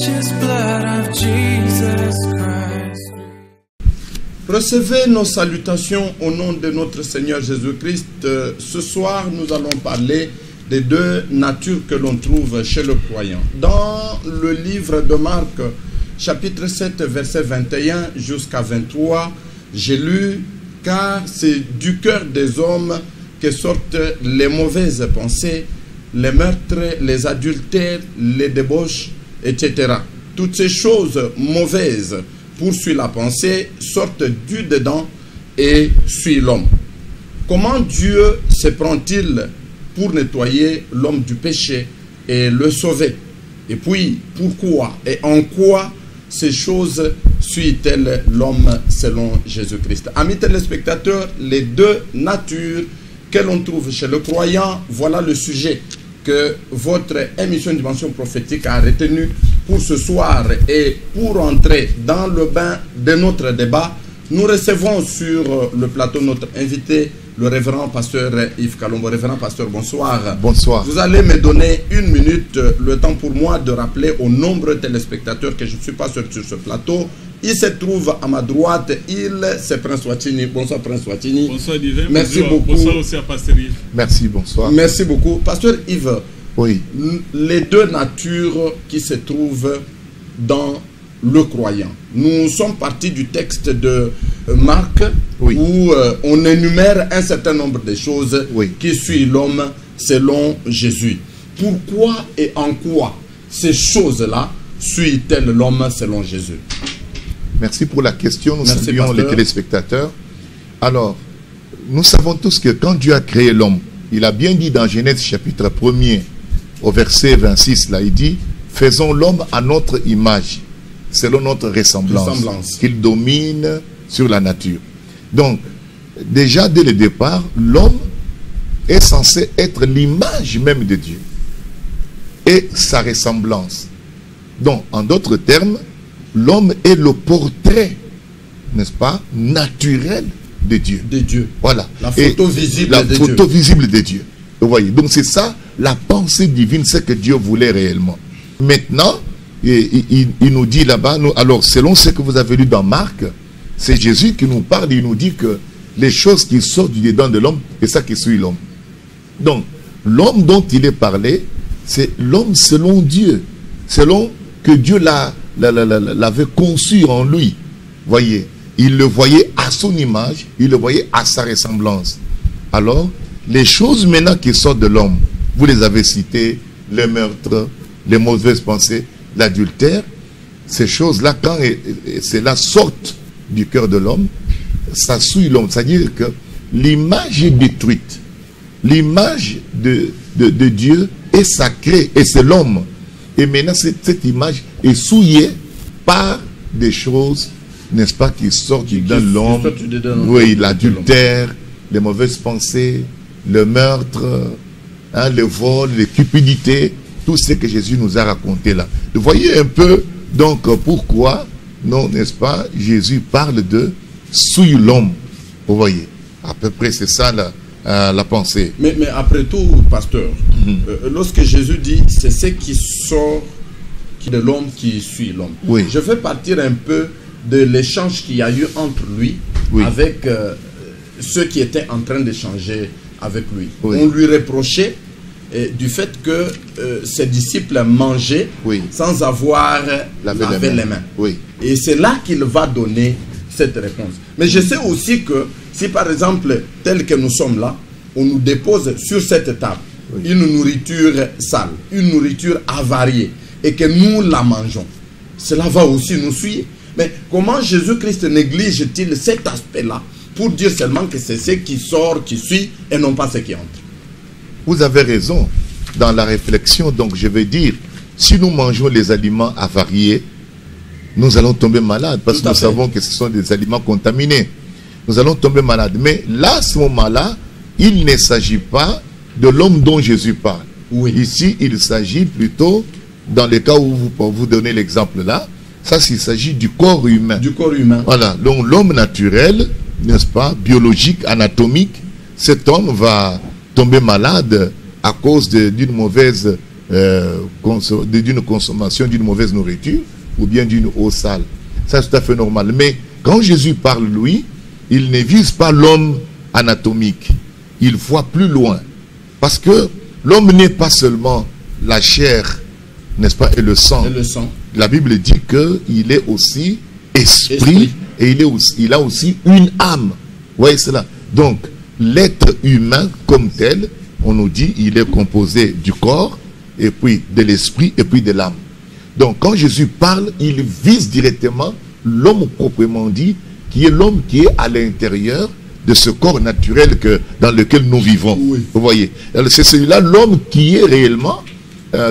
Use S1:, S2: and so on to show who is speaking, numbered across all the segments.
S1: precious blood of Jesus Christ.
S2: Recevez nos salutations au nom de notre Seigneur Jésus-Christ. Ce soir, nous allons parler des deux natures que l'on trouve chez le croyant. Dans le livre de Marc, chapitre 7, verset 21 jusqu'à 23, j'ai lu « Car c'est du cœur des hommes que sortent les mauvaises pensées, les meurtres, les adultères, les débauches, etc. Toutes ces choses mauvaises poursuivent la pensée, sortent du dedans et suivent l'homme. Comment Dieu se prend-il pour nettoyer l'homme du péché et le sauver? Et puis, pourquoi et en quoi ces choses suivent-elles l'homme selon Jésus-Christ? Amis téléspectateurs, les deux natures que l'on trouve chez le croyant, voilà le sujet que votre émission Dimension prophétique a retenu pour ce soir. Et pour entrer dans le bain de notre débat, nous recevons sur le plateau notre invité, le révérend pasteur Yves Kalombo. Révérend pasteur, bonsoir.
S3: Bonsoir.
S2: Vous allez me donner une minute, le temps pour moi de rappeler aux nombreux téléspectateurs que je ne suis pas seul sur ce plateau. Il se trouve à ma droite, c'est Prince Watini. Bonsoir Prince Watini.
S4: Bonsoir Divin.
S2: Merci beaucoup.
S4: Bonsoir aussi à Pasteur Yves.
S3: Merci, bonsoir.
S2: Merci beaucoup. Pasteur Yves,
S3: oui.
S2: Les deux natures qui se trouvent dans le croyant. Nous sommes partis du texte de Marc, oui, où on énumère un certain nombre de choses, oui, qui suivent l'homme selon Jésus. Pourquoi et en quoi ces choses-là suivent-elles l'homme selon Jésus?
S3: Merci pour la question. Nous
S2: Merci,
S3: saluons
S2: pasteur.
S3: les téléspectateurs. Alors, nous savons tous que quand Dieu a créé l'homme, il a bien dit dans Genèse chapitre 1er, au verset 26, là, il dit « Faisons l'homme à notre image, selon notre ressemblance. Qu'il domine sur la nature. » Donc, déjà dès le départ, l'homme est censé être l'image même de Dieu et sa ressemblance. Donc, en d'autres termes, l'homme est le portrait, n'est-ce pas, naturel de Dieu.
S2: De Dieu.
S3: Voilà.
S2: La photo visible
S3: la
S2: de Dieu.
S3: photo visible de Dieu. Vous voyez. Donc c'est ça, la pensée divine, c'est que Dieu voulait réellement. Maintenant, il nous dit là-bas, alors selon ce que vous avez lu dans Marc, c'est Jésus qui nous parle, il nous dit que les choses qui sortent du dedans de l'homme, c'est ça qui suit l'homme. Donc, l'homme dont il est parlé, c'est l'homme selon Dieu, selon que Dieu l'avait conçu en lui. Voyez, il le voyait à son image, il le voyait à sa ressemblance. Alors, les choses maintenant qui sortent de l'homme, vous les avez citées, le meurtre, les mauvaises pensées, l'adultère, ces choses-là, quand celles-là sortent du cœur de l'homme, ça suit l'homme. C'est-à-dire que l'image est détruite. L'image de Dieu est sacrée et c'est l'homme. Et maintenant, cette image est souillée par des choses, n'est-ce pas, qui sortent de l'homme. Oui, l'adultère, les mauvaises pensées, le meurtre, hein, le vol, les cupidités, tout ce que Jésus nous a raconté là. Vous voyez un peu, donc, pourquoi, non, n'est-ce pas, Jésus parle de souille l'homme. Vous voyez, à peu près, c'est ça la pensée.
S2: Mais après tout, pasteur, lorsque Jésus dit c'est ce qui sort de l'homme qui suit l'homme,
S3: oui,
S2: je vais partir un peu de l'échange qu'il y a eu entre lui, oui, avec ceux qui étaient en train d'échanger avec lui. Oui. On lui reprochait du fait que ses disciples mangeaient, oui, sans avoir lavé les mains. Oui. Et c'est là qu'il va donner cette réponse. Mais je sais aussi que si par exemple, tel que nous sommes là, on nous dépose sur cette table, oui, une nourriture sale, une nourriture avariée, et que nous la mangeons, cela va aussi nous suivre. Mais comment Jésus-Christ néglige-t-il cet aspect-là pour dire seulement que c'est ce qui sort, qui suit, et non pas ce qui entre?
S3: Vous avez raison dans la réflexion. Donc je vais dire, si nous mangeons les aliments avariés, nous allons tomber malades, parce que nous savons que ce sont des aliments contaminés. Nous allons tomber malades. Mais là, à ce moment-là, il ne s'agit pas de l'homme dont Jésus parle. Oui. Ici, il s'agit plutôt, dans le cas où vous donnez l'exemple là, ça, il s'agit du corps humain. Du corps humain. Voilà. Donc l'homme naturel, n'est-ce pas, biologique, anatomique, cet homme va tomber malade à cause d'une mauvaise d'une consommation d'une mauvaise nourriture ou bien d'une eau sale. Ça, c'est tout à fait normal. Mais quand Jésus parle, lui, il ne vise pas l'homme anatomique. Il voit plus loin. Parce que l'homme n'est pas seulement la chair, n'est-ce pas, et le sang.
S2: Et le sang.
S3: La Bible dit qu'il est aussi esprit. Et il a aussi une âme. Vous voyez cela? Donc, l'être humain comme tel, on nous dit, il est composé du corps, et puis de l'esprit, et puis de l'âme. Donc, quand Jésus parle, il vise directement l'homme proprement dit, qui est l'homme qui est à l'intérieur de ce corps naturel dans lequel nous vivons.
S2: Oui.
S3: Vous voyez? C'est celui-là, l'homme qui est réellement,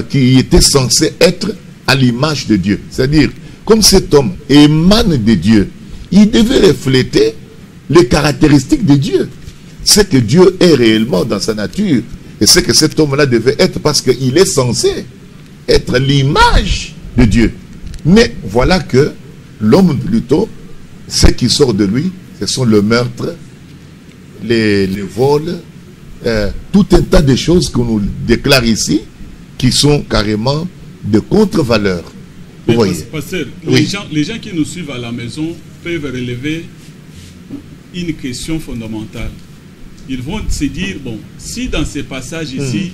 S3: qui était censé être à l'image de Dieu. C'est-à-dire, comme cet homme émane de Dieu, il devait refléter les caractéristiques de Dieu. Ce que Dieu est réellement dans sa nature, et ce que cet homme-là devait être, parce qu'il est censé être l'image de Dieu. Mais voilà que l'homme, plutôt, ce qui sort de lui, ce sont le meurtre, les vols, tout un tas de choses qu'on nous déclare ici, qui sont carrément de contre-valeurs. Vous voyez?
S4: Pasteur,
S3: Oui.
S4: les gens qui nous suivent à la maison peuvent relever une question fondamentale. Ils vont se dire, bon, si dans ces passages ici,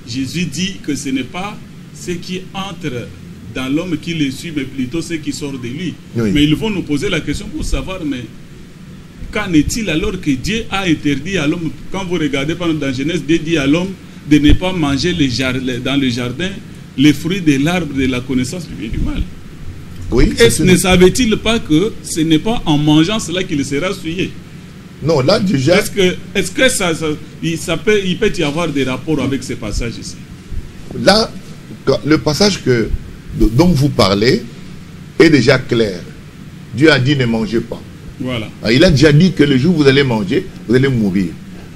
S4: Jésus dit que ce n'est pas ce qui entre dans l'homme qui le suit, mais plutôt ce qui sort de lui.
S3: Oui.
S4: Mais ils vont nous poser la question pour savoir, mais qu'en est-il alors que Dieu a interdit à l'homme, quand vous regardez par exemple dans Genèse, Dieu dit à l'homme de ne pas manger dans le jardin les fruits de l'arbre de la connaissance du bien et du mal.
S3: Oui,
S4: Ne savait-il pas que ce n'est pas en mangeant cela qu'il sera souillé?
S3: Non, là déjà...
S4: Est-ce que il peut y avoir des rapports avec ces passages ici?
S3: Là, le passage dont vous parlez est déjà clair. Dieu a dit ne mangez pas.
S4: Voilà.
S3: Il a déjà dit que le jour où vous allez manger, vous allez mourir.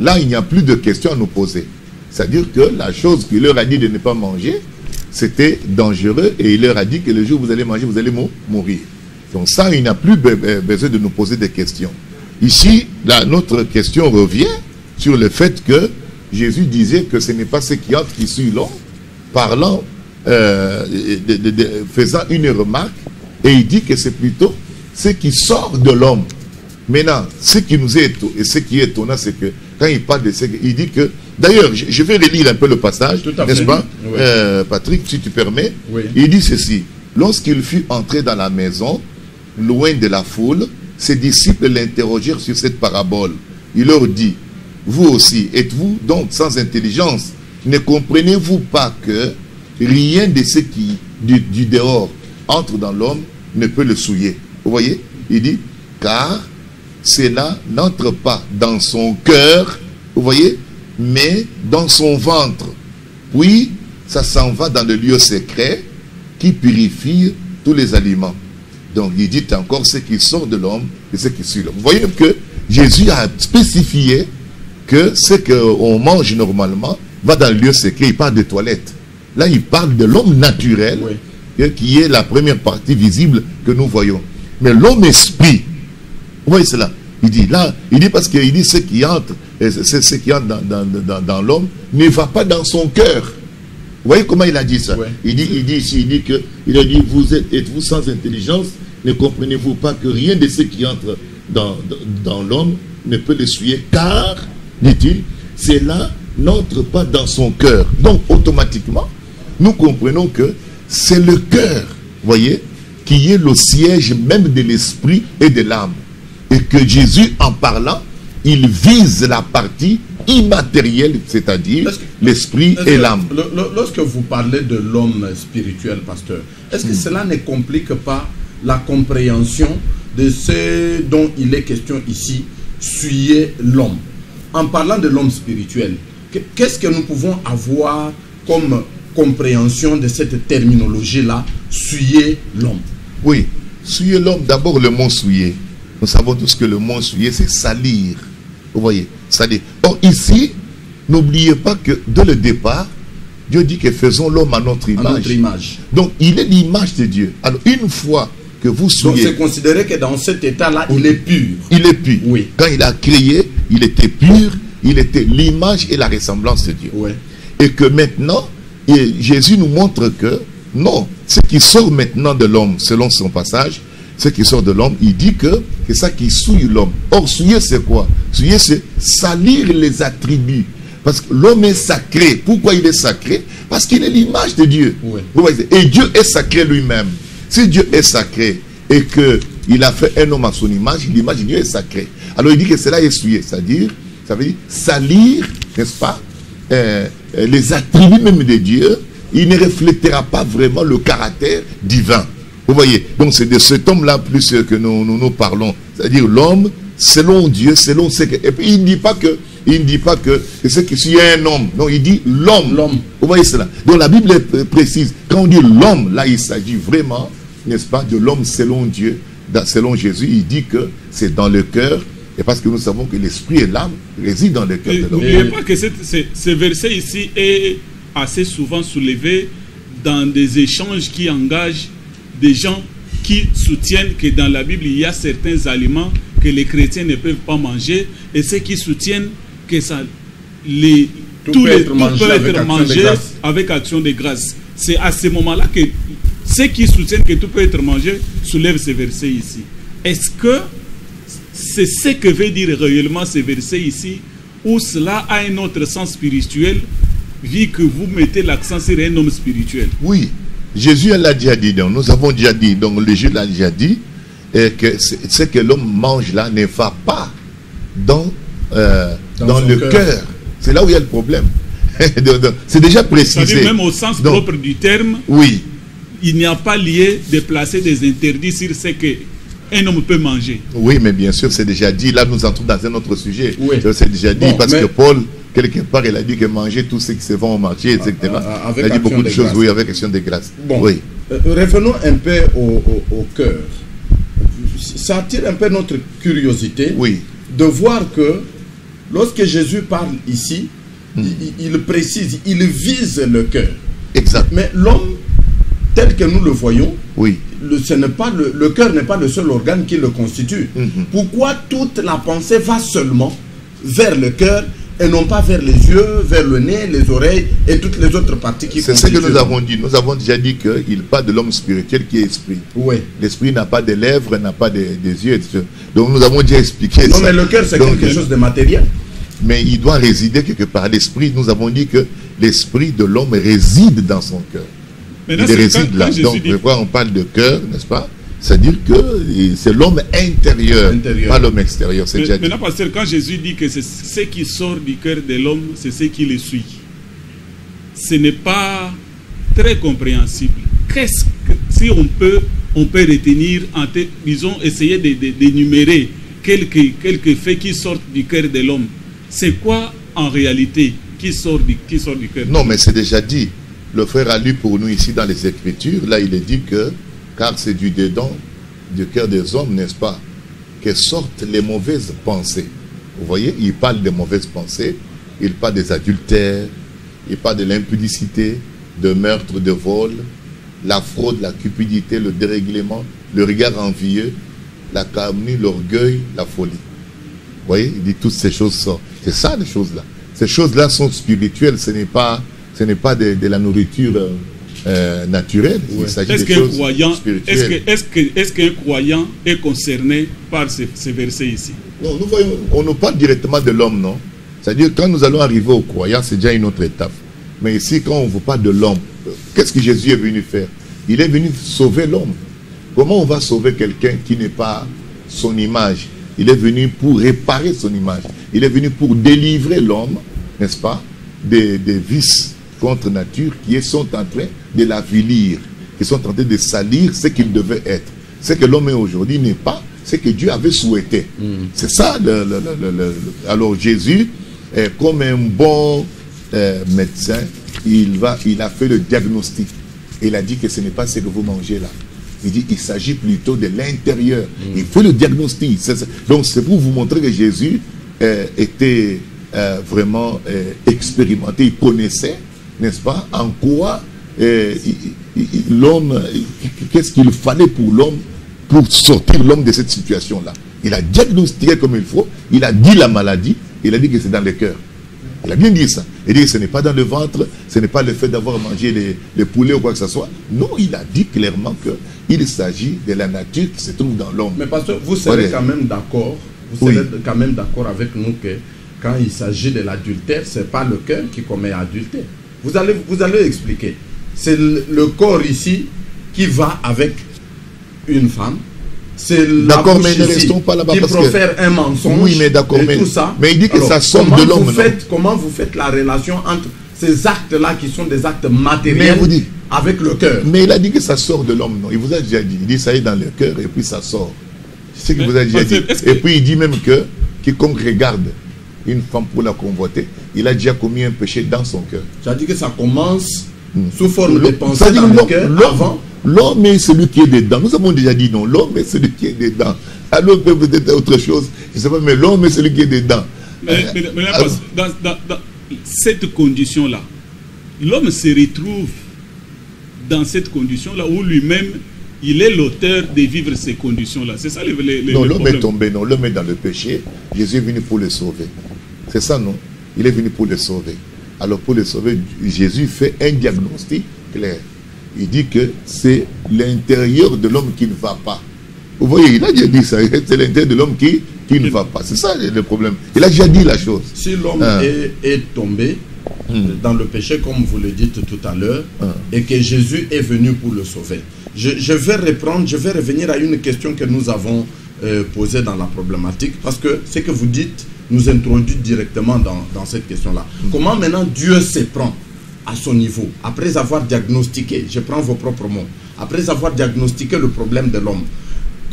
S3: Là, il n'y a plus de questions à nous poser. C'est-à-dire que la chose qu'il leur a dit de ne pas manger, c'était dangereux, et il leur a dit que le jour où vous allez manger, vous allez mourir. Donc ça, il n'a plus besoin de nous poser des questions. Ici, là, notre question revient sur le fait que Jésus disait que ce n'est pas ce qui entre qui suit l'homme, parlant, faisant une remarque, et il dit que c'est plutôt ce qui sort de l'homme. Maintenant, ce qui nous est étonnant, et ce qui est étonnant, c'est que quand il parle de ce, il dit que, d'ailleurs, je vais relire un peu le passage, n'est-ce pas,
S2: oui.
S3: Patrick, si tu permets.
S2: Oui.
S3: Il dit ceci: lorsqu'il fut entré dans la maison, loin de la foule, ses disciples l'interrogèrent sur cette parabole. Il leur dit: vous aussi, êtes-vous donc sans intelligence? Ne comprenez-vous pas que rien de ce qui du dehors entre dans l'homme ne peut le souiller? Vous voyez? Il dit: car cela n'entre pas dans son cœur, vous voyez, mais dans son ventre. Puis ça s'en va dans le lieu secret qui purifie tous les aliments. Donc il dit encore ce qui sort de l'homme et ce qui suit l'homme. Vous voyez que Jésus a spécifié que ce qu'on mange normalement va dans le lieu secret. Il parle de toilettes. Là, il parle de l'homme naturel, oui, qui est la première partie visible que nous voyons. Mais l'homme esprit, vous voyez cela? Il dit là, il dit parce qu'il dit ce qui entre dans l'homme ne va pas dans son cœur. Vous voyez comment il a dit ça? Ouais. Il dit que il a dit êtes-vous sans intelligence? Ne comprenez-vous pas que rien de ce qui entre dans l'homme ne peut le souiller, car, dit-il, cela n'entre pas dans son cœur. Donc automatiquement, nous comprenons que c'est le cœur, voyez, qui est le siège même de l'esprit et de l'âme. Et que Jésus, en parlant, il vise la partie immatérielle, c'est-à-dire l'esprit et l'âme.
S2: Lorsque vous parlez de l'homme spirituel, pasteur, est-ce que cela ne complique pas la compréhension de ce dont il est question ici, souiller l'homme? En parlant de l'homme spirituel, qu'est-ce que nous pouvons avoir comme compréhension de cette terminologie-là, souiller l'homme?
S3: Oui, souiller l'homme, d'abord le mot souiller. Nous savons tous que le mot souiller, c'est salir. Vous voyez, salir. Or ici, n'oubliez pas que dès le départ, Dieu dit que faisons l'homme à notre image. À notre image. Donc il est l'image de Dieu. Alors une fois que vous souillez...
S2: Donc c'est considéré que dans cet état-là, il est pur.
S3: Il est pur.
S2: Oui.
S3: Quand il a créé, il était pur, il était l'image et la ressemblance de Dieu.
S2: Oui.
S3: Et que maintenant, et Jésus nous montre que non, ce qui sort maintenant de l'homme, selon son passage, ce qui sort de l'homme, il dit que c'est ça qui souille l'homme. Or, souiller, c'est quoi? Souiller, c'est salir les attributs. Parce que l'homme est sacré. Pourquoi il est sacré? Parce qu'il est l'image de Dieu.
S2: Oui.
S3: Et Dieu est sacré lui-même. Si Dieu est sacré et qu'il a fait un homme à son image, l'image de Dieu est sacrée. Alors il dit que cela est souillé. Ça veut dire salir, n'est-ce pas, les attributs même de Dieu. Il ne reflétera pas vraiment le caractère divin. Vous voyez? Donc c'est de cet homme-là plus que nous parlons. C'est-à-dire l'homme, selon Dieu, selon ce que... Et puis il ne dit pas que c'est que s'il y a un homme. Non, il dit l'homme. Vous voyez cela? Donc la Bible est précise. Quand on dit l'homme, là il s'agit vraiment, n'est-ce pas, de l'homme selon Dieu, selon Jésus. Il dit que c'est dans le cœur. Et parce que nous savons que l'esprit et l'âme résident dans le cœur de l'homme.
S4: N'oubliez pas que ce verset ici est assez souvent soulevé dans des échanges qui engagent des gens qui soutiennent que dans la Bible, il y a certains aliments que les chrétiens ne peuvent pas manger, et ceux qui soutiennent que tout peut être mangé avec action de grâce. C'est à ce moment-là que ceux qui soutiennent que tout peut être mangé soulèvent ce verset ici. Est-ce que c'est ce que veut dire réellement ce verset ici, ou cela a un autre sens spirituel, vu que vous mettez l'accent sur un homme spirituel?
S3: Oui. Jésus l'a déjà dit, donc nous avons déjà dit, donc le Jésus l'a déjà dit, que ce que l'homme mange là ne va pas dans le cœur. C'est là où il y a le problème. C'est déjà précisé.
S4: C'est-à-dire même au sens propre du terme,
S3: oui.
S4: Il n'y a pas lieu de placer des interdits sur ce qu'un homme peut manger.
S3: Oui, mais bien sûr, c'est déjà dit. Là, nous entrons dans un autre sujet.
S2: Oui.
S3: C'est déjà dit, parce que Paul, quelque part, il a dit que manger tout ce qui se vend au marché, etc. Il a dit beaucoup de choses, oui, avec action de grâce.
S2: Bon,
S3: oui.
S2: Revenons un peu au cœur. Ça attire un peu notre curiosité,
S3: oui,
S2: de voir que lorsque Jésus parle ici, il précise, il vise le cœur.
S3: Exact.
S2: Mais l'homme, tel que nous le voyons,
S3: oui,
S2: le cœur n'est pas le seul organe qui le constitue. Pourquoi toute la pensée va seulement vers le cœur et non pas vers les yeux, vers le nez, les oreilles et toutes les autres parties qui
S3: constituent? C'est ce que nous avons dit. Nous avons déjà dit qu'il parle de l'homme spirituel qui est esprit.
S2: Oui.
S3: L'esprit n'a pas de lèvres, n'a pas des yeux, etc. Donc nous avons déjà expliqué ça.
S2: Non, mais le cœur, c'est quelque chose de matériel.
S3: Mais il doit résider quelque part. L'esprit, nous avons dit que l'esprit de l'homme réside dans son cœur. Il réside là. Donc, pourquoi on parle de cœur, n'est-ce pas? C'est-à-dire que c'est l'homme intérieur, pas l'homme extérieur.
S4: Maintenant, pasteur, quand Jésus dit que c'est ce qui sort du cœur de l'homme, c'est ce qui le suit, ce n'est pas très compréhensible. Qu'est-ce que, si on peut retenir, disons, essayer d'énumérer quelques faits qui sortent du cœur de l'homme, c'est quoi en réalité qui sort du cœur?
S3: Non, mais c'est déjà dit. Le frère a lu pour nous ici dans les Écritures. Là, il est dit que, car c'est du dedans du cœur des hommes, n'est-ce pas, que sortent les mauvaises pensées. Vous voyez, il parle des mauvaises pensées, il parle des adultères, il parle de l'impudicité, de meurtre, de vol, la fraude, la cupidité, le dérèglement, le regard envieux, la calomnie, l'orgueil, la folie. Vous voyez, il dit toutes ces choses sortent. C'est ça, les choses-là. Ces choses-là sont spirituelles, ce n'est pas de la nourriture naturelle.
S4: Ouais.
S3: Il s'agit de choses spirituelles.
S4: Est-ce qu'un croyant est concerné par ces versets ici?
S3: Non, nous voyons, on nous parle directement de l'homme, non? C'est-à-dire, quand nous allons arriver au croyant, c'est déjà une autre étape. Mais ici, quand on vous parle de l'homme, qu'est-ce que Jésus est venu faire? Il est venu sauver l'homme. Comment on va sauver quelqu'un qui n'est pas son image? Il est venu pour réparer son image. Il est venu pour délivrer l'homme, n'est-ce pas, des vices contre nature qui sont en train de l'avilir, qui sont en train de salir ce qu'il devait être. Ce que l'homme est aujourd'hui n'est pas ce que Dieu avait souhaité. C'est ça. Alors Jésus, comme un bon médecin, il a fait le diagnostic. Il a dit que ce n'est pas ce que vous mangez là. Il dit qu'il s'agit plutôt de l'intérieur. Il fait le diagnostic. Donc c'est pour vous montrer que Jésus était vraiment expérimenté. Il connaissait, n'est-ce pas, en quoi l'homme, qu'est-ce qu'il fallait pour l'homme, pour sortir l'homme de cette situation-là. Il a diagnostiqué comme il faut, il a dit la maladie, il a dit que c'est dans le cœur. Il a bien dit ça. et dit que ce n'est pas dans le ventre, ce n'est pas le fait d'avoir mangé les poulets ou quoi que ce soit. Non, il a dit clairement qu'il s'agit de la nature qui se trouve dans l'homme.
S2: Mais pasteur, vous serez quand même d'accord, quand même d'accord avec nous que quand il s'agit de l'adultère, ce n'est pas le cœur qui commet adultère. Vous allez expliquer. C'est le corps ici qui va avec une femme. C'est la bouche
S3: mais ne
S2: ici
S3: restons pas là-bas
S2: qui
S3: parce
S2: profère un mensonge.
S3: Oui, mais d'accord,
S2: et tout ça.
S3: Mais il dit que
S2: alors,
S3: ça sort de l'homme.
S2: Comment vous faites la relation entre ces actes-là qui sont des actes matériels avec le cœur?
S3: Mais il a dit que ça sort de l'homme, non? Il vous a déjà dit. Il dit ça est dans le cœur et puis ça sort. C'est ce qu'il vous a déjà dit. Et puis il dit même que quiconque regarde une femme pour la convoiter, il a déjà commis un péché dans son cœur.
S2: Ça dit que ça commence sous forme de pensée dans le cœur avant.
S3: L'homme est celui qui est dedans. Nous avons déjà dit non, l'homme est celui qui est dedans. Alors peut-être autre chose, je ne sais pas, mais l'homme est celui qui est dedans.
S4: Mais dans cette condition-là, l'homme se retrouve dans cette condition-là où lui-même, il est l'auteur de vivre ces conditions-là. C'est ça
S3: non, l'homme est tombé, non, l'homme est dans le péché. Jésus est venu pour le sauver. C'est ça, non? Il est venu pour le sauver. Alors pour le sauver, Jésus fait un diagnostic clair. Il dit que c'est l'intérieur de l'homme qui ne va pas. Vous voyez, il a déjà dit ça. C'est l'intérieur de l'homme qui ne va pas. C'est ça le problème. Il a déjà dit la chose.
S2: Si l'homme est tombé dans le péché, comme vous le dites tout à l'heure, et que Jésus est venu pour le sauver, je vais revenir à une question que nous avons posée dans la problématique, parce que ce que vous dites nous introduit directement dans cette question-là. Comment maintenant Dieu se prend à son niveau, après avoir diagnostiqué, je prends vos propres mots, après avoir diagnostiqué le problème de l'homme,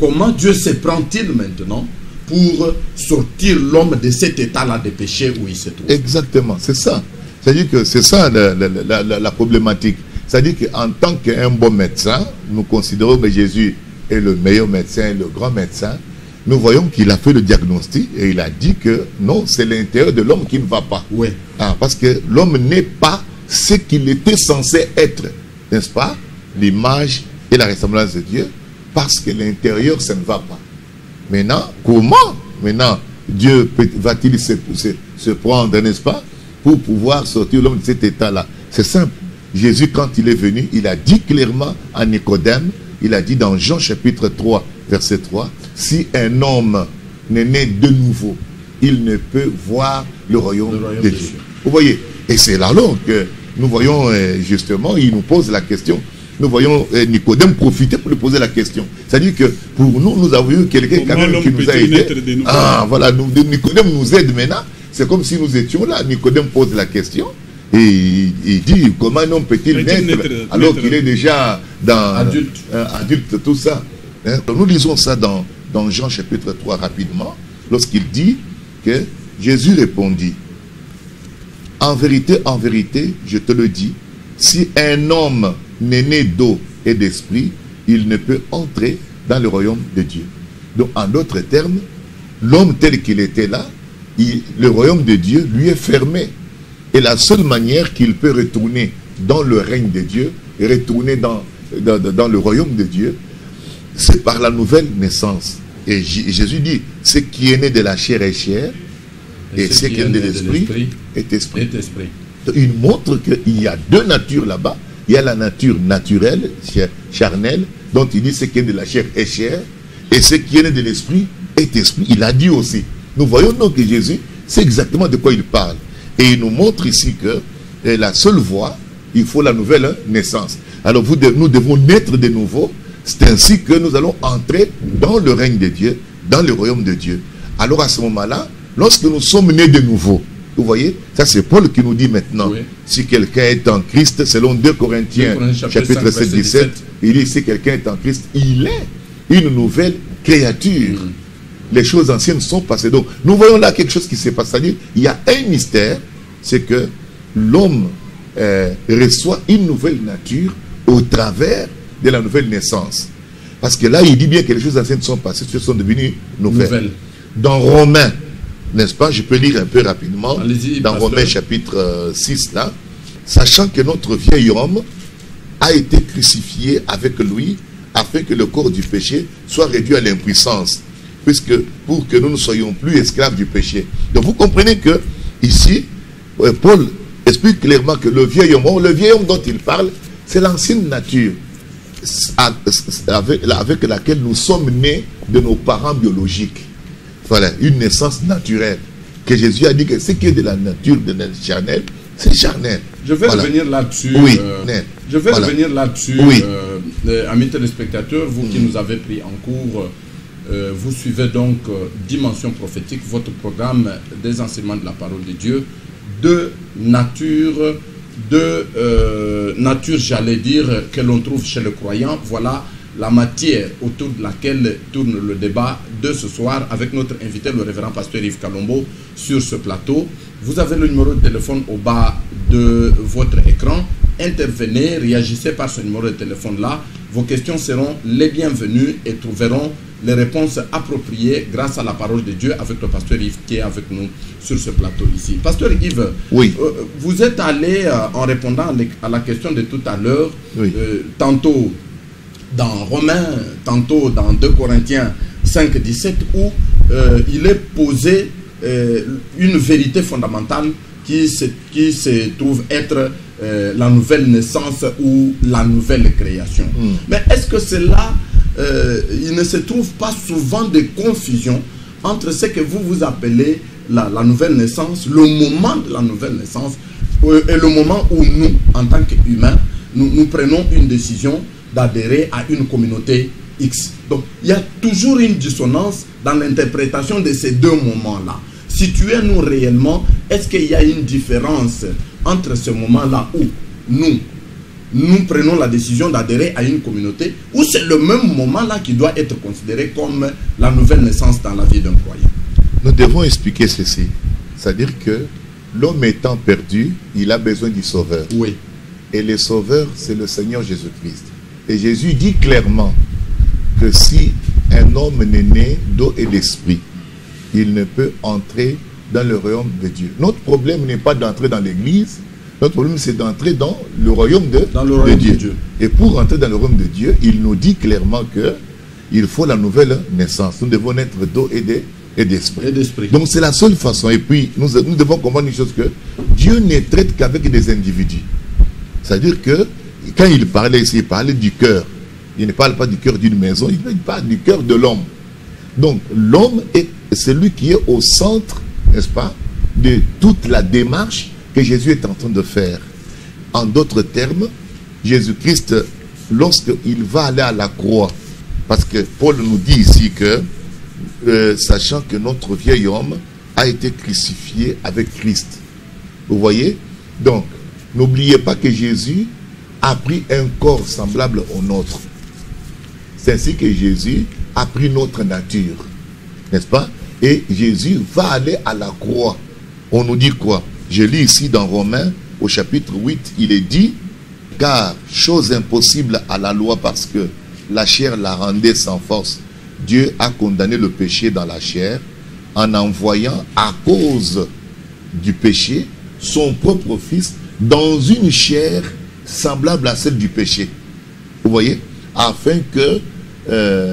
S2: comment Dieu se prend-il maintenant pour sortir l'homme de cet état-là de péché où il se trouve?
S3: Exactement, c'est ça. C'est-à-dire que c'est ça la problématique. C'est-à-dire qu'en tant qu'un bon médecin, nous considérons que Jésus est le meilleur médecin, le grand médecin. Nous voyons qu'il a fait le diagnostic et il a dit que non, c'est l'intérieur de l'homme qui ne va pas.
S2: Oui.
S3: Parce que l'homme n'est pas ce qu'il était censé être, n'est-ce pas? L'image et la ressemblance de Dieu, parce que l'intérieur, ça ne va pas. Maintenant, comment maintenant Dieu va-t-il se prendre, n'est-ce pas, pour pouvoir sortir l'homme de cet état-là? C'est simple. Jésus, quand il est venu, il a dit clairement à Nicodème, il a dit dans Jean chapitre 3, verset 3, si un homme n'est né de nouveau, il ne peut voir le royaume de Dieu. Vous voyez? Et c'est là alors que nous voyons justement, il nous pose la question. Nous voyons Nicodème profiter pour lui poser la question. C'est-à-dire que pour nous, nous avons eu quelqu'un quand même qui nous a aidé. Voilà, Nicodème nous aide maintenant. C'est comme si nous étions là. Nicodème pose la question et il dit comment un homme peut-il naître alors qu'il est déjà adulte, tout ça. Nous lisons ça dans Jean chapitre 3 rapidement, lorsqu'il dit que Jésus répondit, en vérité, je te le dis, si un homme n'est né d'eau et d'esprit, il ne peut entrer dans le royaume de Dieu. Donc, en d'autres termes, l'homme tel qu'il était là, le royaume de Dieu lui est fermé. Et la seule manière qu'il peut retourner dans le règne de Dieu, et retourner dans le royaume de Dieu, c'est par la nouvelle naissance. Et Jésus dit, ce qui est né de la chair est chair, et ce qui est né de l'esprit est esprit. Il montre qu'il y a deux natures là-bas. Il y a la nature naturelle, charnelle, dont il dit ce qui est de la chair est chair, et ce qui est né de l'esprit est esprit. Il a dit aussi. Nous voyons donc que Jésus, c'est exactement de quoi il parle. Et il nous montre ici que la seule voie, il faut la nouvelle naissance. Alors nous devons naître de nouveau. C'est ainsi que nous allons entrer dans le règne de Dieu, dans le royaume de Dieu. Alors à ce moment-là, lorsque nous sommes nés de nouveau, vous voyez, ça c'est Paul qui nous dit maintenant, si quelqu'un est en Christ, selon 2 Corinthiens chapitre 7, 17, il dit si quelqu'un est en Christ, il est une nouvelle créature. Les choses anciennes sont passées. Donc nous voyons là quelque chose qui s'est passé. C'est-à-dire, il y a un mystère, c'est que l'homme reçoit une nouvelle nature au travers de la nouvelle naissance. Parce que là, il dit bien que les choses anciennes sont passées, elles sont devenues nouvelles. Dans Romains, n'est-ce pas, je peux lire un peu rapidement, dans Romains chapitre 6, là, sachant que notre vieil homme a été crucifié avec lui, afin que le corps du péché soit réduit à l'impuissance, puisque pour que nous ne soyons plus esclaves du péché. Donc vous comprenez que ici, Paul explique clairement que le vieil homme dont il parle, c'est l'ancienne nature avec laquelle nous sommes nés de nos parents biologiques. Voilà, une naissance naturelle. Que Jésus a dit que ce qui est de la nature de notre charnel, c'est charnel.
S2: Je vais revenir là-dessus.
S3: Oui,
S2: revenir là-dessus.
S3: Oui.
S2: Amis téléspectateurs, vous qui nous avez pris en cours, vous suivez donc Dimension prophétique, votre programme des enseignements de la parole de Dieu, de nature, j'allais dire, que l'on trouve chez le croyant. Voilà la matière autour de laquelle tourne le débat de ce soir avec notre invité, le révérend pasteur Yves Kalombo, sur ce plateau. Vous avez le numéro de téléphone au bas de votre écran. Intervenez, réagissez par ce numéro de téléphone-là. Vos questions seront les bienvenues et trouveront les réponses appropriées grâce à la parole de Dieu avec le pasteur Yves qui est avec nous sur ce plateau ici. Pasteur Yves,
S3: oui.
S2: Vous êtes allé en répondant à la question de tout à l'heure, oui. Tantôt dans Romains, tantôt dans 2 Corinthiens 5, 17, où il est posé une vérité fondamentale qui se trouve être la nouvelle naissance ou la nouvelle création. Mais est-ce que cela, il ne se trouve pas souvent de confusion entre ce que vous appelez la nouvelle naissance, le moment de la nouvelle naissance, et le moment où nous, en tant qu'humains, nous prenons une décision d'adhérer à une communauté X. Donc, il y a toujours une dissonance dans l'interprétation de ces deux moments-là. Situez-nous réellement, est-ce qu'il y a une différence entre ce moment-là où nous prenons la décision d'adhérer à une communauté, ou c'est le même moment-là qui doit être considéré comme la nouvelle naissance dans la vie d'un croyant?
S3: Nous devons expliquer ceci. C'est-à-dire que l'homme étant perdu, il a besoin du sauveur.
S2: Oui.
S3: Et le sauveur, c'est le Seigneur Jésus-Christ. Et Jésus dit clairement que si un homme n'est né d'eau et d'esprit, il ne peut entrer dans le royaume de Dieu. Notre problème n'est pas d'entrer dans l'église, notre problème c'est d'entrer dans le royaume de Dieu. Et pour entrer dans le royaume de Dieu, il nous dit clairement qu'il faut la nouvelle naissance. Nous devons naître d'eau et d'esprit. Donc c'est la seule façon. Et puis nous devons comprendre une chose, que Dieu ne traite qu'avec des individus. C'est-à-dire que quand il parlait ici, il parlait du cœur. Il ne parle pas du cœur d'une maison, il parle du cœur de l'homme. Donc l'homme est celui qui est au centre, n'est-ce pas, de toute la démarche que Jésus est en train de faire. En d'autres termes, Jésus-Christ, lorsqu'il va aller à la croix, parce que Paul nous dit ici que, sachant que notre vieil homme a été crucifié avec Christ. Vous voyez? Donc, n'oubliez pas que Jésus a pris un corps semblable au nôtre. C'est ainsi que Jésus a pris notre nature. N'est-ce pas? Et Jésus va aller à la croix. On nous dit quoi? Je lis ici dans Romains, au chapitre 8, il est dit, car chose impossible à la loi parce que la chair la rendait sans force. Dieu a condamné le péché dans la chair en envoyant à cause du péché son propre fils dans une chair semblable à celle du péché. Vous voyez? Afin que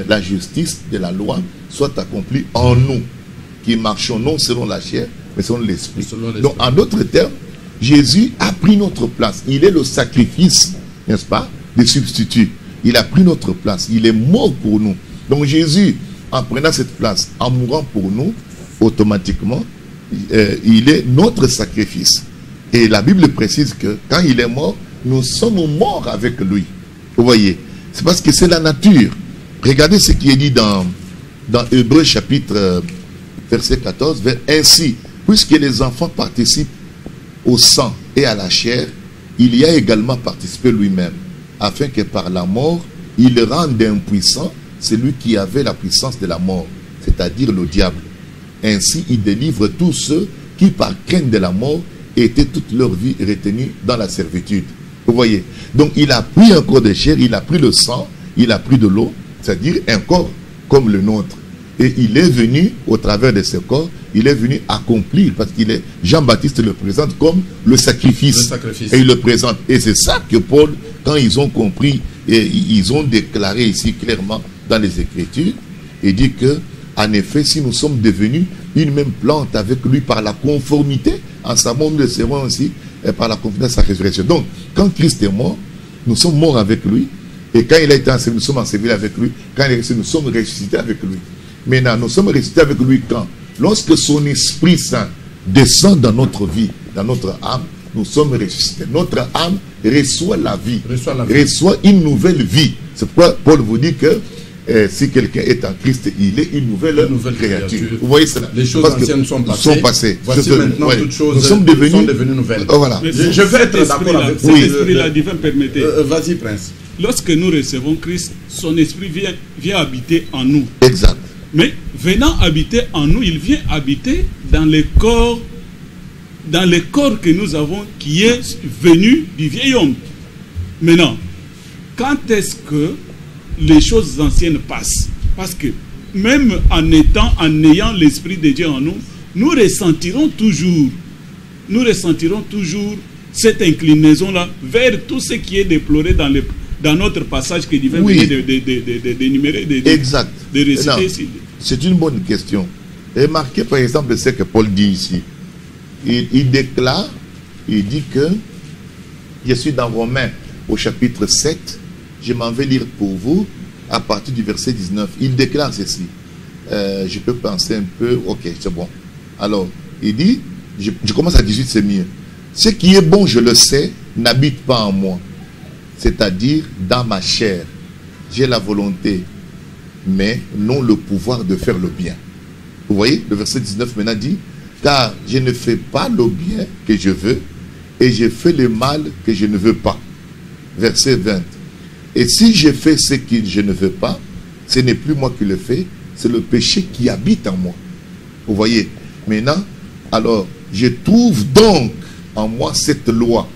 S3: la justice de la loi soit accomplie en nous, qui marchons non selon la chair, mais selon l'esprit. Donc, en d'autres termes, Jésus a pris notre place. Il est le sacrifice, n'est-ce pas, des substituts. Il a pris notre place. Il est mort pour nous. Donc, Jésus, en prenant cette place, en mourant pour nous, automatiquement, il est notre sacrifice. Et la Bible précise que quand il est mort, nous sommes morts avec lui. Vous voyez, c'est parce que c'est la nature. Regardez ce qui est dit dans Hébreux chapitre verset 14. Ainsi, puisque les enfants participent au sang et à la chair, il y a également participé lui-même, afin que par la mort, il rende impuissant celui qui avait la puissance de la mort, c'est-à-dire le diable. Ainsi, il délivre tous ceux qui, par crainte de la mort, étaient toute leur vie retenus dans la servitude. Vous voyez? Donc, il a pris un corps de chair, il a pris le sang, il a pris de l'eau, c'est-à-dire un corps comme le nôtre. Et il est venu, au travers de ce corps, il est venu accomplir, parce qu'il est, Jean-Baptiste le présente comme le sacrifice. Et il le présente. Et c'est ça que Paul, quand ils ont compris, et ils ont déclaré ici clairement dans les Écritures, et dit que, en effet, si nous sommes devenus une même plante avec lui par la conformité, en sa mort nous le serons aussi par la confidence de sa résurrection. Donc, quand Christ est mort, nous sommes morts avec lui. Et quand il a été enseveli, nous sommes ensevelis avec lui. Quand il est ressuscité, nous sommes ressuscités avec lui. Maintenant, nous sommes ressuscités avec lui quand? Lorsque son Esprit Saint descend dans notre vie, dans notre âme, nous sommes ressuscités. Notre âme reçoit la vie, reçoit une nouvelle vie. C'est pourquoi Paul vous dit que si quelqu'un est en Christ, il est une nouvelle créature. Vous voyez cela?
S2: Les choses anciennes sont passées. Voici maintenant toutes choses
S3: sont devenues
S2: nouvelles.
S3: Voilà.
S2: Je vais être d'accord avec
S4: cet esprit-là divin, permettez.
S2: Vas-y, Prince.
S4: Lorsque nous recevons Christ, son esprit vient habiter en nous.
S3: Exact.
S4: Mais venant habiter en nous, il vient habiter dans les corps que nous avons, qui est venu du vieil homme. Maintenant, quand est-ce que les choses anciennes passent? Parce que même en ayant l'Esprit de Dieu en nous, nous ressentirons toujours cette inclinaison-là vers tout ce qui est déploré dans notre passage que Divin vient d'énumérer,
S3: exact.
S4: De réciter ici.
S3: C'est une bonne question. Remarquez par exemple ce que Paul dit ici. Il déclare, il dit que, je suis dans Romains au chapitre 7, je m'en vais lire pour vous à partir du verset 19. Il déclare ceci. Je peux penser un peu, ok, c'est bon. Alors, il dit, je commence à 18, c'est mieux. Ce qui est bon, je le sais, n'habite pas en moi. C'est-à-dire dans ma chair. J'ai la volonté, mais non le pouvoir de faire le bien. Vous voyez, le verset 19 maintenant dit, car je ne fais pas le bien que je veux, et je fais le mal que je ne veux pas. Verset 20. Et si je fais ce que je ne veux pas, ce n'est plus moi qui le fais, c'est le péché qui habite en moi. Vous voyez, maintenant, alors, je trouve donc en moi cette loi.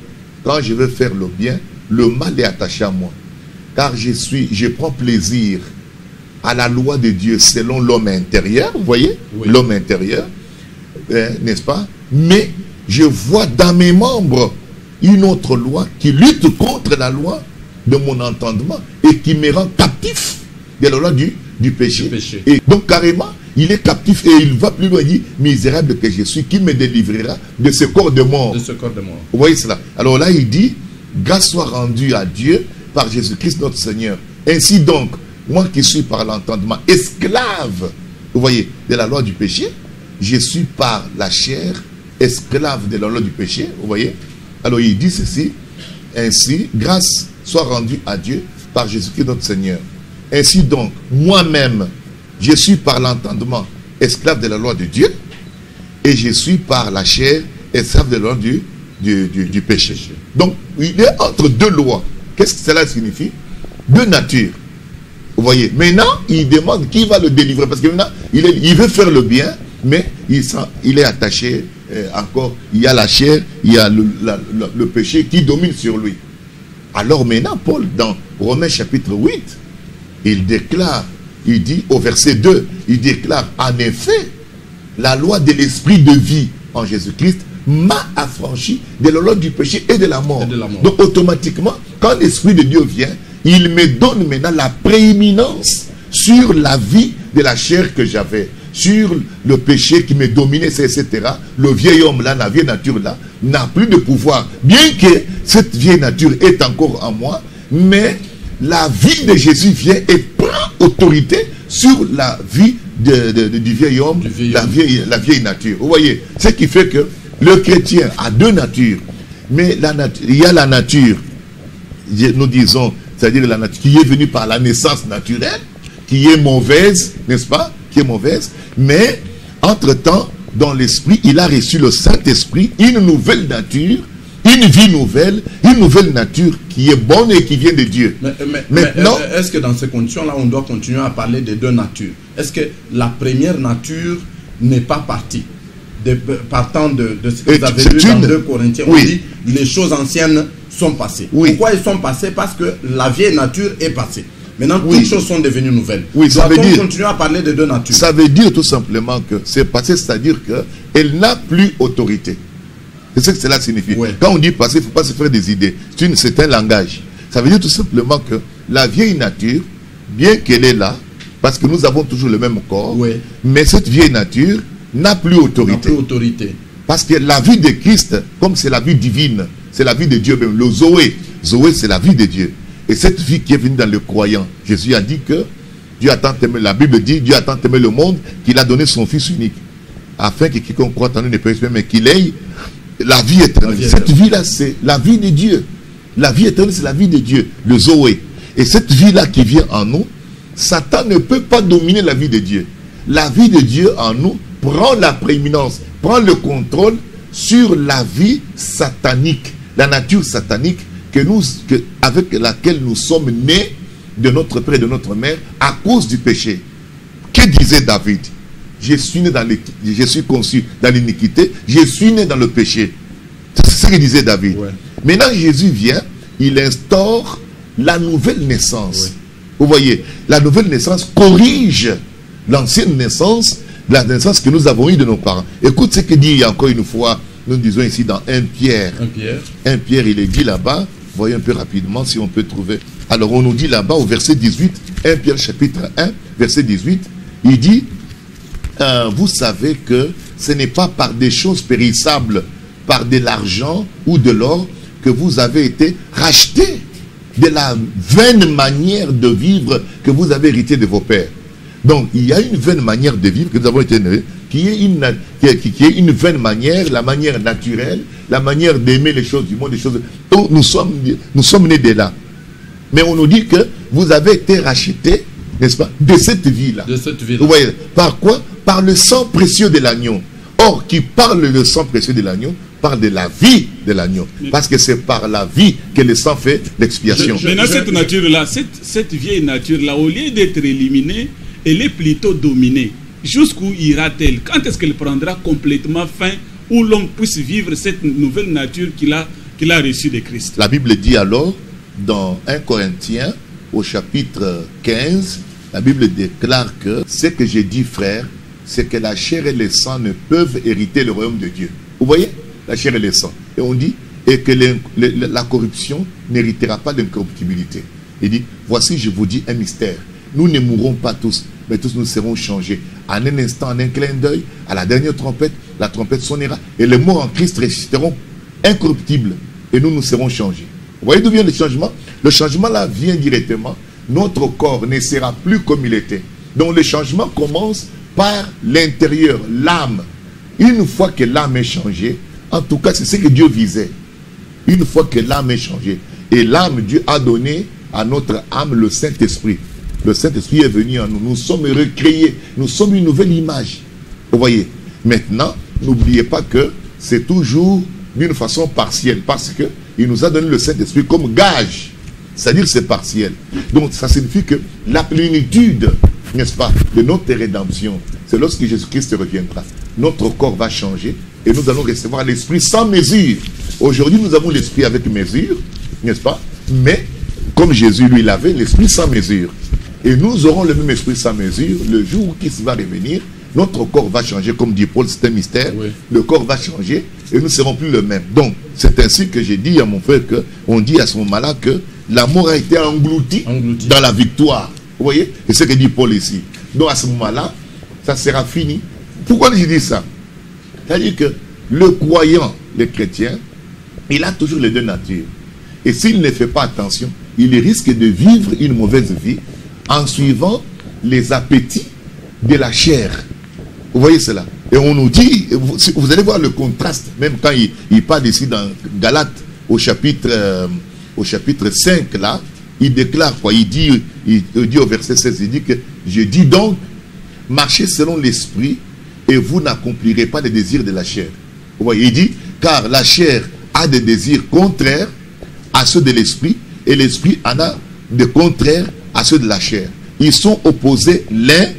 S3: Quand je veux faire le bien, le mal est attaché à moi. Car je prends plaisir à la loi de Dieu selon l'homme intérieur. Vous voyez, l'homme intérieur, n'est-ce pas? Mais je vois dans mes membres une autre loi qui lutte contre la loi de mon entendement et qui me rend captif de la loi du péché. Et donc carrément, il est captif et il va plus loin, il dit, misérable que je suis, qui me délivrera de ce corps de mort.
S2: De ce corps de mort.
S3: Vous voyez cela? Alors là, il dit, grâce soit rendue à Dieu par Jésus-Christ notre Seigneur. Ainsi donc, moi qui suis par l'entendement esclave, vous voyez, de la loi du péché, je suis par la chair esclave de la loi du péché. Vous voyez? Alors il dit ceci, ainsi, grâce soit rendue à Dieu par Jésus-Christ notre Seigneur. Ainsi donc, moi-même, je suis par l'entendement esclave de la loi de Dieu et je suis par la chair esclave de la loi du péché. Donc, il est entre deux lois. Qu'est-ce que cela signifie? Deux natures. Vous voyez? Maintenant, il demande qui va le délivrer. Parce que maintenant, il veut faire le bien, mais il est attaché encore. Il y a la chair, il y a le péché qui domine sur lui. Alors maintenant, Paul, dans Romains chapitre 8, il déclare, il dit au verset 2, il déclare, en effet, la loi de l'esprit de vie en Jésus-Christ m'a affranchi de la loi du péché et de la mort. Donc automatiquement, quand l'Esprit de Dieu vient, il me donne maintenant la prééminence sur la vie de la chair que j'avais, sur le péché qui me dominait, etc. Le vieil homme là, la vieille nature là, n'a plus de pouvoir. Bien que cette vieille nature est encore en moi, mais la vie de Jésus vient et prend autorité sur la vie du vieil homme, la vieille nature. Vous voyez, ce qui fait que le chrétien a deux natures. Mais il y a la nature, nous disons, c'est-à-dire la nature qui est venue par la naissance naturelle, qui est mauvaise, n'est-ce pas? Qui est mauvaise. Mais, entre-temps, dans l'esprit, il a reçu le Saint-Esprit, une nouvelle nature, une vie nouvelle, une nouvelle nature qui est bonne et qui vient de Dieu.
S2: Mais est-ce que dans ces conditions-là, on doit continuer à parler des deux natures? Est-ce que la première nature n'est pas partie? Partant de ce que vous avez lu dans 2 Corinthiens, on dit les choses anciennes sont passées. Pourquoi elles sont passées? Parce que la vieille nature est passée. Maintenant, toutes choses sont devenues nouvelles.
S3: Ça veut dire,
S2: continuer à parler de deux natures?
S3: Ça veut dire tout simplement que c'est passé, c'est-à-dire qu'elle n'a plus autorité. C'est ce que cela signifie. Quand on dit passé, il ne faut pas se faire des idées. C'est un langage. Ça veut dire tout simplement que la vieille nature, bien qu'elle est là, parce que nous avons toujours le même corps, mais cette vieille nature n'a plus autorité. Parce que la vie de Christ, comme c'est la vie divine, c'est la vie de Dieu même, le Zoé. Zoé, c'est la vie de Dieu. Et cette vie qui est venue dans le croyant, Jésus a dit que Dieu a tant aimé, la Bible dit, Dieu a tant aimé le monde qu'il a donné son Fils unique, afin que quiconque croit en lui ne périsse pas, mais qu'il ait la vie éternelle. Cette vie-là, c'est la vie de Dieu. La vie éternelle, c'est la vie de Dieu, le Zoé. Et cette vie-là qui vient en nous, Satan ne peut pas dominer la vie de Dieu. La vie de Dieu en nous prend la prééminence, prend le contrôle sur la vie satanique, la nature satanique avec laquelle nous sommes nés de notre père et de notre mère à cause du péché. Que disait David? Je suis conçu dans l'iniquité, je suis né dans le péché. C'est ce que disait David. Ouais. Maintenant, Jésus vient, il instaure la nouvelle naissance. Ouais. Vous voyez, la nouvelle naissance corrige l'ancienne naissance, la naissance que nous avons eue de nos parents. Écoute ce que dit encore une fois, nous disons ici dans 1 Pierre. 1 Pierre, il est dit là-bas, voyez un peu rapidement si on peut trouver. Alors on nous dit là-bas au verset 18, 1 Pierre chapitre 1, verset 18, il dit, vous savez que ce n'est pas par des choses périssables, par de l'argent ou de l'or, que vous avez été rachetés de la vaine manière de vivre que vous avez hérité de vos pères. Donc, il y a une vaine manière de vivre que nous avons été nés, qui est une vaine manière, la manière naturelle, la manière d'aimer les choses du monde, les choses. Donc, nous sommes nés de là. Mais on nous dit que vous avez été rachetés, n'est-ce pas, de cette vie-là. De cette vie-là. Vous voyez, par quoi? Par le sang précieux de l'agneau. Or, qui parle le sang précieux de l'agneau, parle de la vie de l'agneau. Parce que c'est par la vie que le sang fait l'expiation.
S4: Maintenant, cette nature-là, cette vieille nature-là, au lieu d'être éliminée, elle est plutôt dominée. Jusqu'où ira-t-elle? Quand est-ce qu'elle prendra complètement fin, où l'homme puisse vivre cette nouvelle nature qu'il a reçue de Christ?
S3: La Bible dit alors, dans 1 Corinthiens, au chapitre 15, la Bible déclare que ce que j'ai dit, frère, c'est que la chair et le sang ne peuvent hériter le royaume de Dieu. Vous voyez? La chair et le sang. Et on dit, et que la corruption n'héritera pas d'incorruptibilité. Il dit, voici, je vous dis un mystère. Nous ne mourrons pas tous, mais tous nous serons changés. En un instant, en un clin d'œil, à la dernière trompette, la trompette sonnera, et les morts en Christ resteront incorruptibles, et nous serons changés. Vous voyez d'où vient le changement? Le changement là vient directement. Notre corps ne sera plus comme il était. Donc le changement commence par l'intérieur, l'âme. Une fois que l'âme est changée, en tout cas c'est ce que Dieu visait. Une fois que l'âme est changée, et l'âme, Dieu a donné à notre âme le Saint-Esprit. Le Saint-Esprit est venu en nous. Nous sommes recréés. Nous sommes une nouvelle image. Vous voyez. Maintenant, n'oubliez pas que c'est toujours d'une façon partielle. Parce qu'il nous a donné le Saint-Esprit comme gage. C'est-à-dire c'est partiel. Donc ça signifie que la plénitude, n'est-ce pas, de notre rédemption, c'est lorsque Jésus-Christ reviendra. Notre corps va changer et nous allons recevoir l'Esprit sans mesure. Aujourd'hui, nous avons l'Esprit avec mesure, n'est-ce pas? Mais, comme Jésus, lui, il avait l'Esprit sans mesure. Et nous aurons le même esprit sans mesure. Le jour où Christ va revenir, notre corps va changer. Comme dit Paul, c'est un mystère. Oui. Le corps va changer et nous ne serons plus le même. Donc, c'est ainsi que j'ai dit à mon frère qu'on dit à ce moment-là que la mort a été engloutie dans la victoire. Vous voyez? C'est ce que dit Paul ici. Donc, à ce moment-là, ça sera fini. Pourquoi je dis ça? C'est-à-dire que le croyant, le chrétien, il a toujours les deux natures. Et s'il ne fait pas attention, il risque de vivre une mauvaise vie en suivant les appétits de la chair. Vous voyez cela? Et on nous dit, vous allez voir le contraste, même quand il parle ici dans Galates, au chapitre 5, là, il déclare quoi? Il dit au verset 16, il dit que je dis donc, marchez selon l'esprit et vous n'accomplirez pas les désirs de la chair. Vous voyez, il dit, car la chair a des désirs contraires à ceux de l'esprit et l'esprit en a des contraires à ceux de la chair. Ils sont opposés l'un,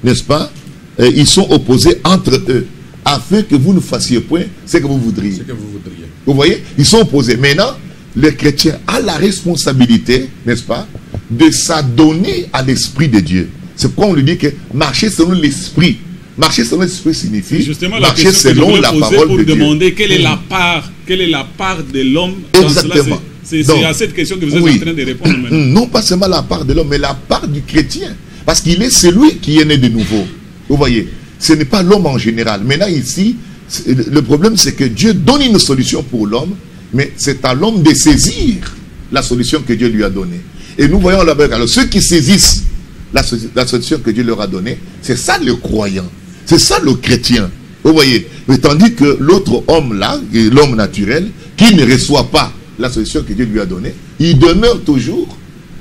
S3: n'est-ce pas? Ils sont opposés entre eux, afin que vous ne fassiez point ce que vous voudriez. Vous voyez? Ils sont opposés. Maintenant, le chrétien a la responsabilité, n'est-ce pas, de s'adonner à l'Esprit de Dieu. C'est pourquoi on lui dit que marcher selon l'Esprit. Marcher selon l'Esprit signifie
S4: justement
S3: marcher selon la parole
S4: pour
S3: de Dieu.
S4: Demander quelle est la part de l'homme dans cela. C'est à cette question que vous êtes en train de répondre maintenant.
S3: Non pas seulement la part de l'homme, mais la part du chrétien. Parce qu'il est celui qui est né de nouveau. Vous voyez, ce n'est pas l'homme en général. Maintenant ici, Le problème, c'est que Dieu donne une solution pour l'homme, mais c'est à l'homme de saisir la solution que Dieu lui a donnée. Et nous voyons là-bas, alors ceux qui saisissent la solution que Dieu leur a donnée, c'est ça le croyant, c'est ça le chrétien. Vous voyez, mais tandis que l'autre homme là, l'homme naturel, qui ne reçoit pas la solution que Dieu lui a donnée, il demeure toujours,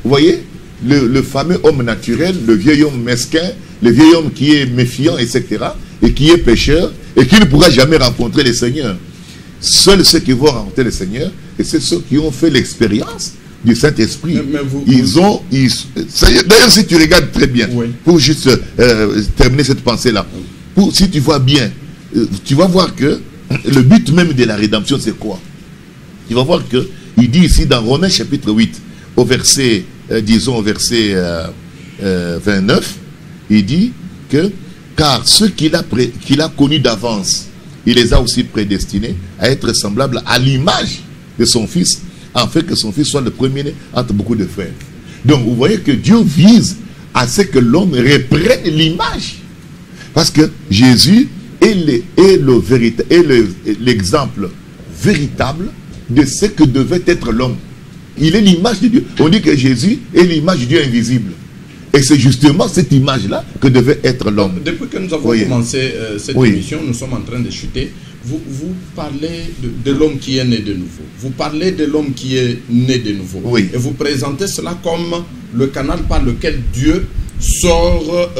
S3: vous voyez, le fameux homme naturel, le vieil homme mesquin, le vieil homme qui est méfiant, etc., et qui est pécheur, et qui ne pourra jamais rencontrer le Seigneur. Seuls ceux qui vont rencontrer le Seigneur, et c'est ceux qui ont fait l'expérience du Saint-Esprit. D'ailleurs, si tu regardes très bien, oui, pour juste terminer cette pensée-là, si tu vois bien, tu vas voir que le but même de la rédemption, c'est quoi? Tu vas voir que il dit ici dans Romains chapitre 8, au verset, disons au verset 29, il dit que car ceux qu'il a connus d'avance, il les a aussi prédestinés à être semblables à l'image de son Fils, afin que son Fils soit le premier-né entre beaucoup de frères. Donc vous voyez que Dieu vise à ce que l'homme reprenne l'image. Parce que Jésus est l'exemple véritable de ce que devait être l'homme. Il est l'image de Dieu. On dit que Jésus est l'image du Dieu invisible. Et c'est justement cette image-là que devait être l'homme.
S2: Depuis que nous avons commencé cette émission, nous sommes en train de chuter. Vous parlez de l'homme qui est né de nouveau. Vous parlez de l'homme qui est né de nouveau.
S3: Oui.
S2: Et vous présentez cela comme le canal par lequel Dieu sort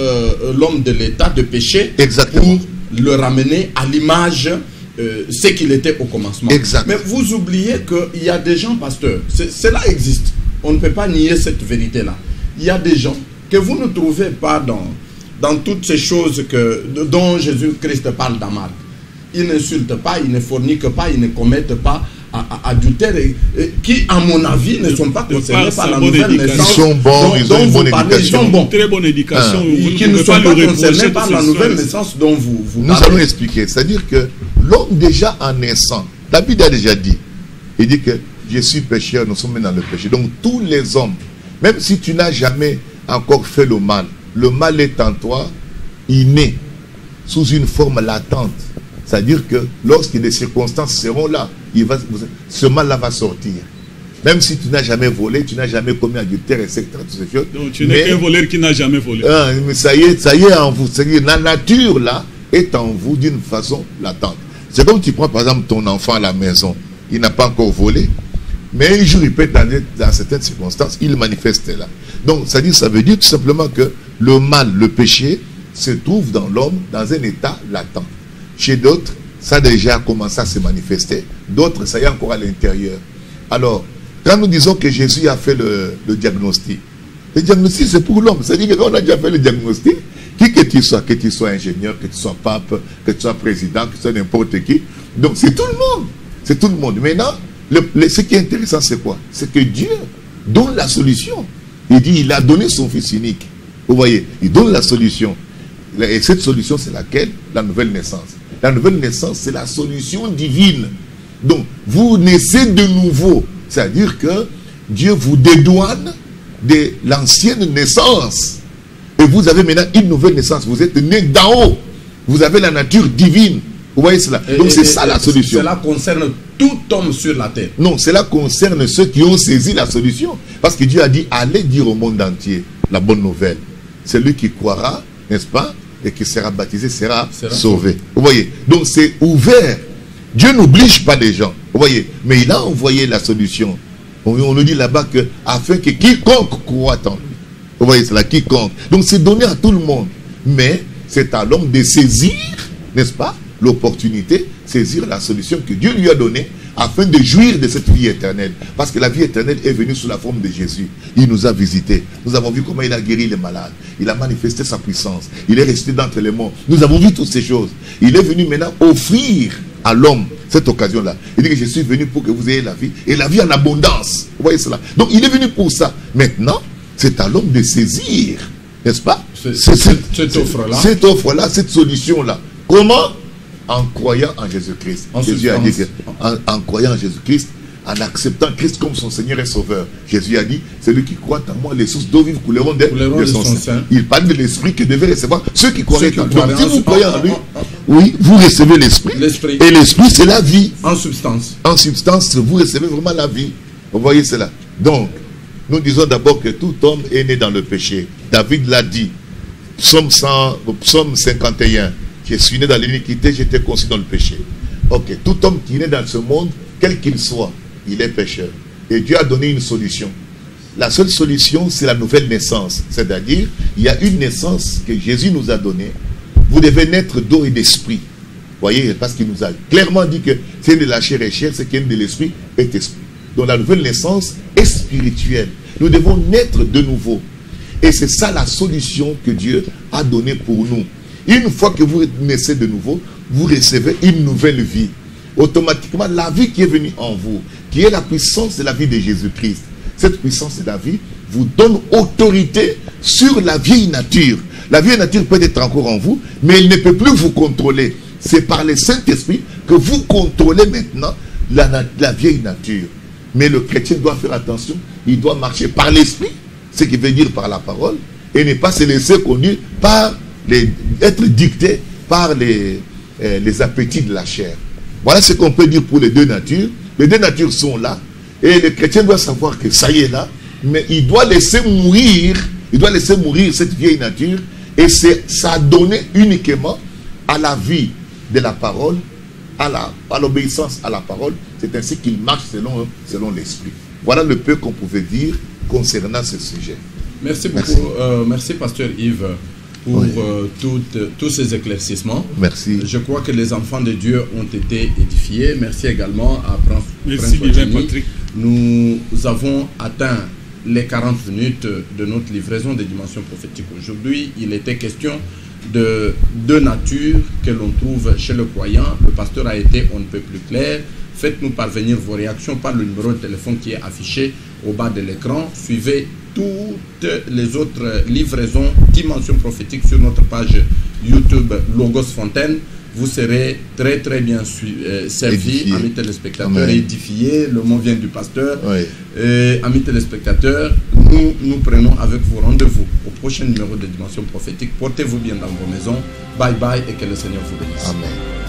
S2: l'homme de l'état de péché.
S3: Exactement.
S2: Pour le ramener à l'image ce qu'il était au commencement.
S3: Exact.
S2: Mais vous oubliez qu'il y a des gens, pasteur, cela existe. On ne peut pas nier cette vérité-là. Il y a des gens que vous ne trouvez pas dans toutes ces choses dont Jésus-Christ parle dans Marc. Ils n'insultent pas, ils ne forniquent pas, ils ne commettent pas adultère, qui, à mon avis, ne sont pas concernés par la nouvelle naissance.
S3: Ils sont bons, ils ont une bonne éducation.
S2: Ils sont bons.
S4: Très bonne éducation.
S2: Qui ne sont pas concernés par la nouvelle naissance dont vous
S3: Nous
S2: parlez.
S3: allons expliquer. C'est-à-dire que l'homme déjà en naissant, la Bible a déjà dit, il dit que je suis pécheur, nous sommes dans le péché. Donc tous les hommes, même si tu n'as jamais encore fait le mal est en toi, inné, sous une forme latente. C'est-à-dire que lorsque les circonstances seront là, ce mal-là va sortir. Même si tu n'as jamais volé, tu n'as jamais commis adultère, etc. Toutes ces choses.
S4: Donc tu n'es qu'un voleur qui n'a jamais volé.
S3: Mais ça y est en vous. La nature là est en vous d'une façon latente. C'est comme tu prends par exemple ton enfant à la maison. Il n'a pas encore volé. Mais un jour, il peut être dans certaines circonstances, il manifeste là. Donc, ça veut dire tout simplement que le mal, le péché, se trouve dans l'homme dans un état latent. Chez d'autres, ça a déjà commencé à se manifester. D'autres, ça y est encore à l'intérieur. Alors, quand nous disons que Jésus a fait le diagnostic, le diagnostic, c'est pour l'homme. C'est-à-dire que quand on a déjà fait le diagnostic, que tu sois ingénieur, que tu sois pape, que tu sois président, que tu sois n'importe qui. Donc, c'est tout le monde. C'est tout le monde. Maintenant, ce qui est intéressant, c'est quoi? C'est que Dieu donne la solution. Il dit, il a donné son Fils unique. Vous voyez, il donne la solution. Et cette solution, c'est laquelle? La nouvelle naissance. La nouvelle naissance, c'est la solution divine. Donc, vous naissez de nouveau. C'est-à-dire que Dieu vous dédouane de l'ancienne naissance. Et vous avez maintenant une nouvelle naissance. Vous êtes né d'en haut. Vous avez la nature divine. Vous voyez cela? Donc c'est ça la solution.
S2: Cela concerne tout homme sur la terre.
S3: Non, cela concerne ceux qui ont saisi la solution. Parce que Dieu a dit, allez dire au monde entier la bonne nouvelle. Celui qui croira, n'est-ce pas, et qui sera baptisé sera sauvé. Vous voyez? Donc c'est ouvert. Dieu n'oblige pas les gens. Vous voyez? Mais il a envoyé la solution. On nous dit là-bas que afin que quiconque croit en lui. Vous voyez cela? Quiconque. Donc c'est donné à tout le monde. Mais c'est à l'homme de saisir, n'est-ce pas, l'opportunité, saisir la solution que Dieu lui a donnée afin de jouir de cette vie éternelle. Parce que la vie éternelle est venue sous la forme de Jésus. Il nous a visités. Nous avons vu comment il a guéri les malades. Il a manifesté sa puissance. Il est resté d'entre les morts. Nous avons vu toutes ces choses. Il est venu maintenant offrir à l'homme cette occasion-là. Il dit que je suis venu pour que vous ayez la vie et la vie en abondance. Vous voyez cela? Donc il est venu pour ça. Maintenant, c'est à l'homme de saisir, n'est-ce pas,
S2: cette offre-là.
S3: Cette offre-là, cette solution-là. Comment? En croyant en Jésus-Christ. Jésus a dit que, en croyant en Jésus-Christ, en acceptant Christ comme son Seigneur et Sauveur. Jésus a dit, celui qui croit en moi, les sources d'eau vive couleront de son sein. Il parle de l'esprit que devait recevoir ceux qui croient en lui. Donc si vous croyez en lui, Oui, vous recevez l'esprit.
S2: L'esprit.
S3: Et l'esprit, c'est la vie.
S2: En substance.
S3: En substance, vous recevez vraiment la vie. Vous voyez cela. Donc, nous disons d'abord que tout homme est né dans le péché. David l'a dit. Psaume 51. Je suis né dans l'iniquité, j'étais conçu dans le péché. Ok, tout homme qui est né dans ce monde, quel qu'il soit, il est pécheur. Et Dieu a donné une solution. La seule solution, c'est la nouvelle naissance. C'est-à-dire, il y a une naissance que Jésus nous a donnée. Vous devez naître d'eau et d'esprit. Vous voyez, parce qu'il nous a clairement dit que c'est de la chair et chair, c'est qu'il y a de l'esprit est esprit. Donc la nouvelle naissance est spirituelle. Nous devons naître de nouveau. Et c'est ça la solution que Dieu a donnée pour nous. Une fois que vous naissez de nouveau, vous recevez une nouvelle vie. Automatiquement, la vie qui est venue en vous, qui est la puissance de la vie de Jésus-Christ, cette puissance de la vie vous donne autorité sur la vieille nature. La vieille nature peut être encore en vous, mais elle ne peut plus vous contrôler. C'est par le Saint-Esprit que vous contrôlez maintenant la vieille nature. Mais le chrétien doit faire attention, il doit marcher par l'Esprit, ce qui veut dire par la parole, et ne pas se laisser conduire par être dicté par les appétits de la chair. Voilà ce qu'on peut dire pour les deux natures. Les deux natures sont là, et le chrétien doit savoir que ça y est là, mais il doit laisser mourir cette vieille nature, et ça a donné uniquement à la vie de la parole, à l'obéissance à la parole. C'est ainsi qu'il marche selon l'esprit. Voilà le peu qu'on pouvait dire concernant ce sujet.
S2: Merci beaucoup. Merci Pasteur Yves pour
S3: oui.
S2: Tous ces éclaircissements.
S3: Merci.
S2: Je crois que les enfants de Dieu ont été édifiés. Merci également à
S4: Merci bien Patrick.
S2: Nous avons atteint les 40 minutes de notre livraison des dimensions prophétiques. Aujourd'hui, il était question de deux natures que l'on trouve chez le croyant. Le pasteur a été on ne peut plus clair. Faites-nous parvenir vos réactions par le numéro de téléphone qui est affiché au bas de l'écran. Suivez toutes les autres livraisons dimensions prophétiques sur notre page YouTube Logos Fontaine. Vous serez très très bien servis, amis téléspectateurs, édifiés. Le mot vient du pasteur.
S3: Oui.
S2: Amis téléspectateurs, nous prenons avec vous rendez-vous au prochain numéro de Dimension prophétique. Portez-vous bien dans vos maisons. Bye bye et que le Seigneur vous bénisse.
S3: Amen.